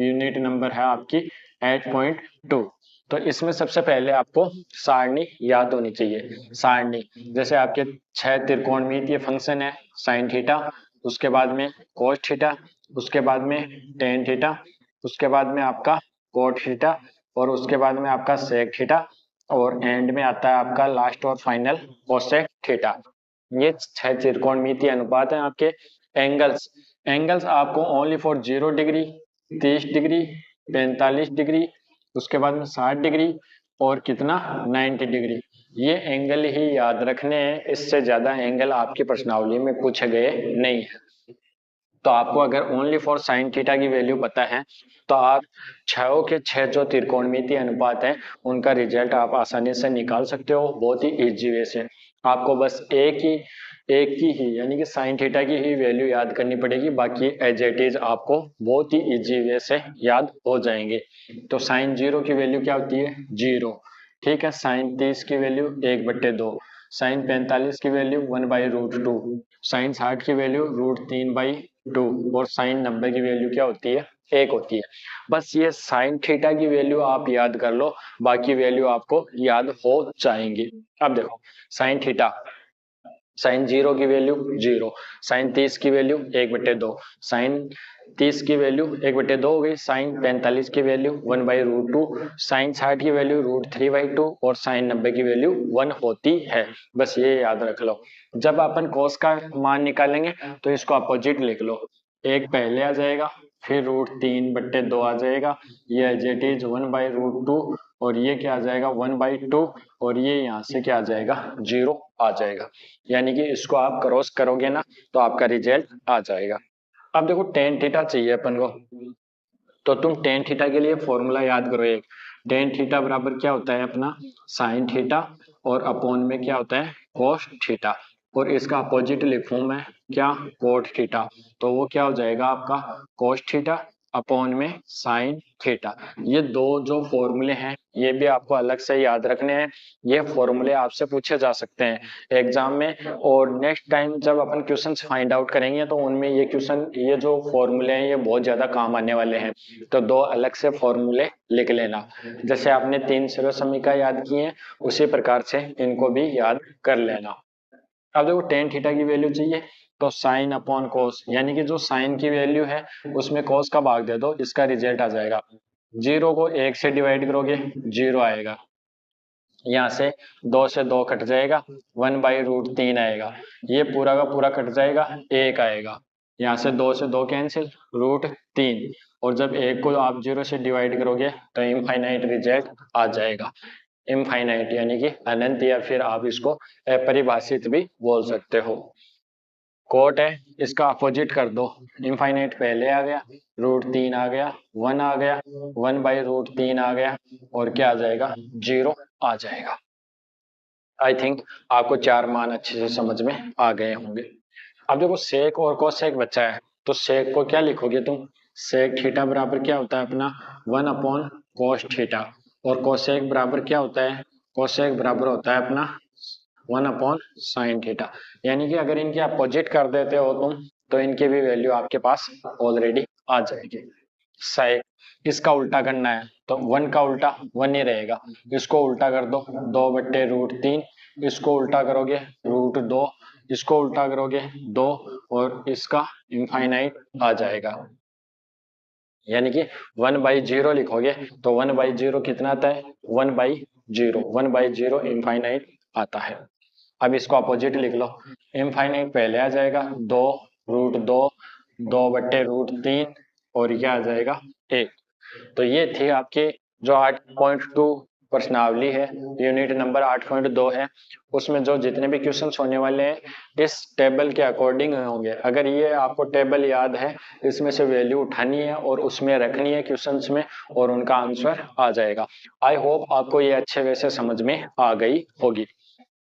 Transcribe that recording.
Unit number है आपकी 8.2। तो इसमें सबसे पहले आपको सारणी याद होनी चाहिए। सारणी जैसे आपके 6 त्रिकोणमितीय फंक्शन है, साइन थीटा, उसके बाद में कोस थीटा, उसके बाद में टेन थीटा, उसके बाद में आपका कोट थीटा, और उसके बाद में आपका सेक थीटा, और एंड में आता है आपका लास्ट और फाइनल कोसेक थीटा। ये 6 त्रिकोणमितीय अनुपात है आपके। एंगल्स, एंगल्स आपको only for 0 degree, 30 degree, 45 degree, उसके बाद में 60 डिग्री, और कितना 90 डिग्री, ये एंगल ही याद रखने हैं। इससे ज्यादा एंगल आपकी प्रश्नावली में पूछे गए नहीं है। तो आपको अगर ओनली फॉर साइन थीटा की वैल्यू पता है तो आप छह के 6 जो त्रिकोणमितीय अनुपात है उनका रिजल्ट आप आसानी से निकाल सकते हो, बहुत ही इजी वे से। आपको बस एक की ही यानी कि साइन थीटा की ही वैल्यू याद करनी पड़ेगी, बाकी एज इट इज आपको बहुत ही इजी वे से याद हो जाएंगे। तो साइन 0 की वैल्यू क्या होती है? 0। ठीक है। साइन 30 की वैल्यू 1/2, साइन 45 की वैल्यू 1/√2, साइन 60 की वैल्यू √3/2, और साइन 90 की वैल्यू क्या होती है? 1 होती है। बस ये साइन थीटा की वैल्यू आप याद कर लो, बाकी वैल्यू आपको याद हो जाएंगी। अब देखो साइन थीटा, साइन 0 की वैल्यू 0, साइन 30 की वैल्यू 1/2, साइन 30 की वैल्यू 1/2 हो गई, साइन 45 की वैल्यू 1/√2, साइन 60 की वैल्यू √3/2, और साइन 90 की वैल्यू 1 होती है। बस ये याद रख लो। जब अपन कोस का मान निकालेंगे तो इसको अपोजिट लिख लो, एक पहले आ जाएगा, फिर √3/2 आ जाएगा, ये एज इट इज 1/√2, और ये क्या आ जाएगा 1/2, और ये यहाँ से क्या आ जाएगा 0 आ जाएगा। यानी कि इसको आप क्रॉस करोगे ना तो आपका रिजल्ट आ जाएगा। अब देखो टेन थीटा चाहिए अपन को, तो तुम टेन थीटा के लिए फॉर्मूला याद करो। एक टेन थीटा बराबर क्या होता है अपना? साइन थीटा, और अपॉन में क्या होता है? कोस थीटा, और इसका अपोजिट लिखूं मैं क्या? Cot theta. तो वो क्या हो जाएगा आपका? कोस थीटा अपॉन में साइन थीटा। ये दो जो फॉर्मूले हैं ये भी आपको अलग से याद रखने हैं। ये फॉर्मूले आपसे पूछे जा सकते हैं एग्जाम में, और नेक्स्ट टाइम जब अपन क्वेश्चंस फाइंड आउट करेंगे तो उनमें ये क्वेश्चन, ये जो फॉर्मूले हैं ये बहुत ज्यादा काम आने वाले हैं। तो दो अलग से फॉर्मूले लिख लेना। जैसे आपने 3 सर्व समीकरण याद किए हैं उसी प्रकार से इनको भी याद कर लेना। अब देखो टेन थीटा की वैल्यू चाहिए, तो साइन अपॉन कोस, यानी कि जो साइन की वैल्यू है उसमें कोस का भाग दे दो, इसका रिजल्ट आ जाएगा। 0 को 1 से डिवाइड करोगे 0 आएगा, यहाँ से 2 से 2 कट जाएगा, 1/√3 आएगा, ये पूरा का पूरा कट जाएगा, 1 आएगा, यहाँ से 2 से 2 कैंसिल, √3, और जब 1 को आप 0 से डिवाइड करोगे तो इनफाइनाइट रिजल्ट आ जाएगा। इनफाइनाइट यानी कि अनंत, या फिर आप इसको अपरिभाषित भी बोल सकते हो। कोट है, इसका अपोजिट कर दो, इनफाइनाइट पहले आ गया, √3 आ गया, 1 आ गया, 1/√3 आ गया, और क्या आ जाएगा 0 आ जाएगा। आई थिंक आपको 4 मान अच्छे से समझ में आ गए होंगे। अब देखो सेक और कोसेक बचा है, तो सेक को क्या लिखोगे तुम? सेक थीटा बराबर क्या होता है अपना? 1/cos थीटा, और कोसेक बराबर क्या होता है? कोसेक बराबर होता है अपना 1/sin थीटा। यानी कि अगर इनके अपोजिट कर देते हो तुम तो इनकी भी वैल्यू आपके पास ऑलरेडी आ जाएगी। सेक, इसका उल्टा करना है तो 1 का उल्टा 1 ही रहेगा, इसको उल्टा कर दो 2/√3, इसको उल्टा करोगे √2, इसको उल्टा करोगे 2, और इसका इनफाइनाइट आ जाएगा। यानी कि 1/0 लिखोगे तो 1/0 कितना आता है? 1/0, 1/0 इनफाइनाइट आता है। अब इसको अपोजिट लिख लो, इनफाइनाइट पहले आ जाएगा 2, √2, 2/√3, और ये आ जाएगा 1। तो ये थी आपकी जो 8.2 प्रश्नावली है, यूनिट नंबर 8.2 है, उसमें जो जितने भी क्वेश्चंस होने वाले हैं इस टेबल के अकॉर्डिंग होंगे। अगर ये आपको टेबल याद है, इसमें से वैल्यू उठानी है और उसमें रखनी है क्वेश्चंस में, और उनका आंसर आ जाएगा। आई होप आपको ये अच्छे वे से समझ में आ गई होगी।